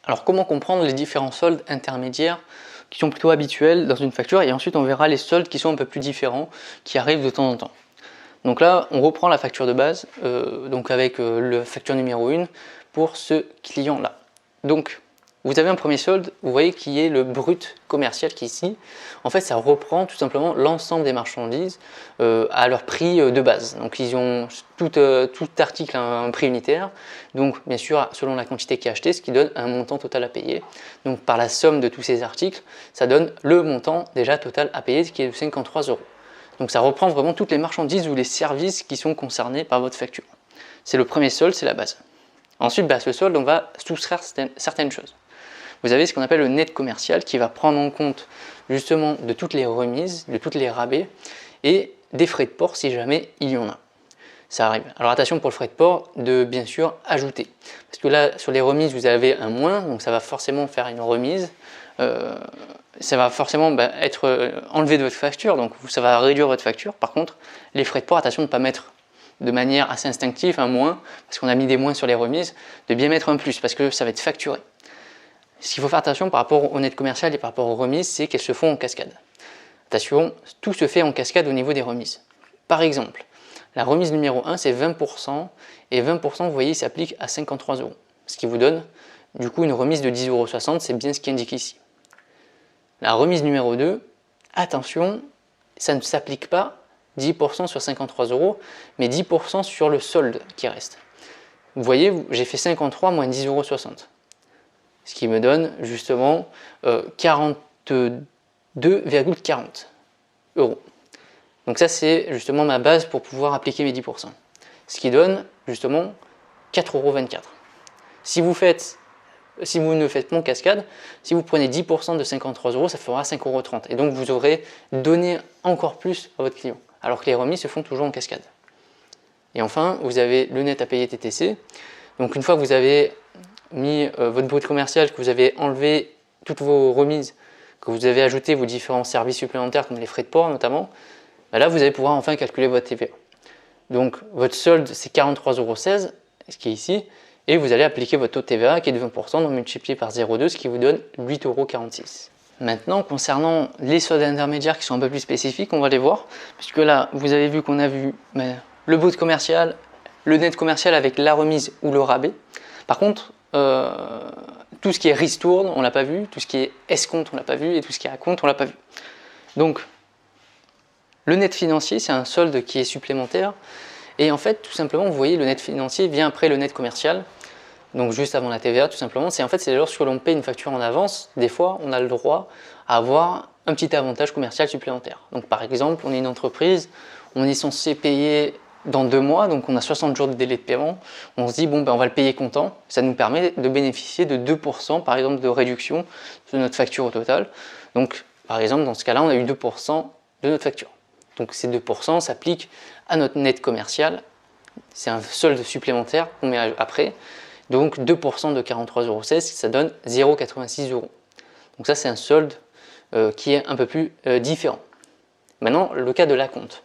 Alors comment comprendre les différents soldes intermédiaires qui sont plutôt habituels dans une facture, et ensuite on verra les soldes qui sont un peu plus différents, qui arrivent de temps en temps. Donc là, on reprend la facture de base, donc avec la facture numéro 1 pour ce client-là. Donc, vous avez un premier solde, vous voyez qui est le brut commercial qui est ici. En fait, ça reprend tout simplement l'ensemble des marchandises à leur prix de base. Donc, ils ont tout article à un prix unitaire. Donc, bien sûr, selon la quantité qui est achetée, ce qui donne un montant total à payer. Donc, par la somme de tous ces articles, ça donne le montant déjà total à payer, qui est de 53 €. Donc, ça reprend vraiment toutes les marchandises ou les services qui sont concernés par votre facture. C'est le premier solde, c'est la base. Ensuite, ce solde, on va soustraire certaines choses. Vous avez ce qu'on appelle le net commercial qui va prendre en compte justement de toutes les remises, de toutes les rabais et des frais de port si jamais il y en a. Ça arrive. Alors attention pour le frais de port de bien sûr ajouter. Parce que là sur les remises vous avez un moins, donc ça va forcément faire une remise. Ça va forcément être enlevé de votre facture, donc ça va réduire votre facture. Par contre, les frais de port, attention de ne pas mettre de manière assez instinctive un moins, parce qu'on a mis des moins sur les remises, de bien mettre un plus, parce que ça va être facturé. Ce qu'il faut faire attention par rapport au net commercial et par rapport aux remises, c'est qu'elles se font en cascade. Attention, tout se fait en cascade au niveau des remises. Par exemple, la remise numéro 1 c'est 20% et 20% vous voyez s'applique à 53 €. Ce qui vous donne du coup une remise de 10,60 €, c'est bien ce qui est indiqué ici. La remise numéro 2, attention, ça ne s'applique pas 10% sur 53 €, mais 10% sur le solde qui reste. Vous voyez, j'ai fait 53 moins 10,60 €. Ce qui me donne justement 42,40 €. Donc ça c'est justement ma base pour pouvoir appliquer mes 10%. Ce qui donne justement 4,24 €. Si vous ne faites pas en cascade, si vous prenez 10% de 53 €, ça fera 5,30 €. Et donc vous aurez donné encore plus à votre client. Alors que les remises se font toujours en cascade. Et enfin, vous avez le net à payer TTC. Donc une fois que vous avez mis votre brut commercial, que vous avez enlevé toutes vos remises, que vous avez ajouté vos différents services supplémentaires comme les frais de port notamment, là vous allez pouvoir enfin calculer votre TVA. Donc votre solde c'est 43,16 €, ce qui est ici, et vous allez appliquer votre taux de TVA qui est de 20%, donc multiplié par 0,2, ce qui vous donne 8,46 €. Maintenant, concernant les soldes intermédiaires qui sont un peu plus spécifiques, on va les voir, puisque là vous avez vu qu'on a vu le brut commercial, le net commercial avec la remise ou le rabais. Par contre, tout ce qui est ristourne, on l'a pas vu, tout ce qui est escompte, on l'a pas vu, et tout ce qui est acompte, on l'a pas vu. Donc, le net financier, c'est un solde qui est supplémentaire, et en fait, tout simplement, vous voyez, le net financier vient après le net commercial, donc juste avant la TVA, tout simplement. C'est lorsque l'on paie une facture en avance, des fois, on a le droit à avoir un petit avantage commercial supplémentaire. Donc, par exemple, on est une entreprise, on est censé payer dans 2 mois, donc on a 60 jours de délai de paiement, on se dit bon on va le payer comptant, ça nous permet de bénéficier de 2% par exemple de réduction de notre facture au total. Donc par exemple dans ce cas là on a eu 2% de notre facture. Donc ces 2% s'appliquent à notre net commercial, c'est un solde supplémentaire qu'on met après, donc 2% de 43,16 €, ça donne 0,86 €. Donc ça c'est un solde qui est un peu plus différent. Maintenant le cas de l'acompte.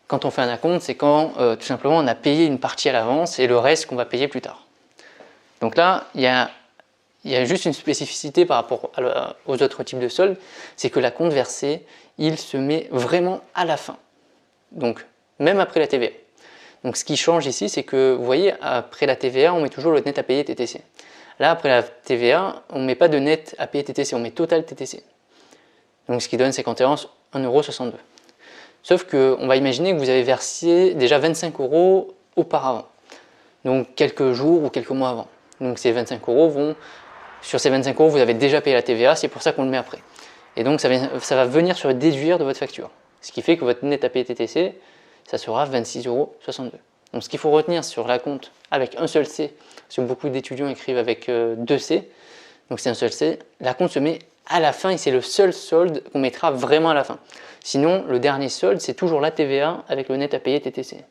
Quand on fait un acompte, c'est quand tout simplement on a payé une partie à l'avance et le reste qu'on va payer plus tard. Donc là, il y a juste une spécificité par rapport aux autres types de soldes, c'est que l'acompte versé, il se met vraiment à la fin. Donc, même après la TVA. Donc ce qui change ici, c'est que vous voyez, après la TVA, on met toujours le net à payer TTC. Là, après la TVA, on ne met pas de net à payer TTC, on met total TTC. Donc ce qui donne 51,62 €. Sauf qu'on va imaginer que vous avez versé déjà 25 € auparavant, donc quelques jours ou quelques mois avant. Donc ces 25 € sur ces 25 € vous avez déjà payé la TVA, c'est pour ça qu'on le met après. Et donc ça va venir se déduire de votre facture. Ce qui fait que votre net à payer TTC, ça sera 26,62 €. Donc ce qu'il faut retenir sur l'acompte avec un seul C, parce que beaucoup d'étudiants écrivent avec 2 C, donc c'est un seul C, l'acompte se met à la fin et c'est le seul solde qu'on mettra vraiment à la fin. Sinon, le dernier solde, c'est toujours la TVA avec le net à payer TTC.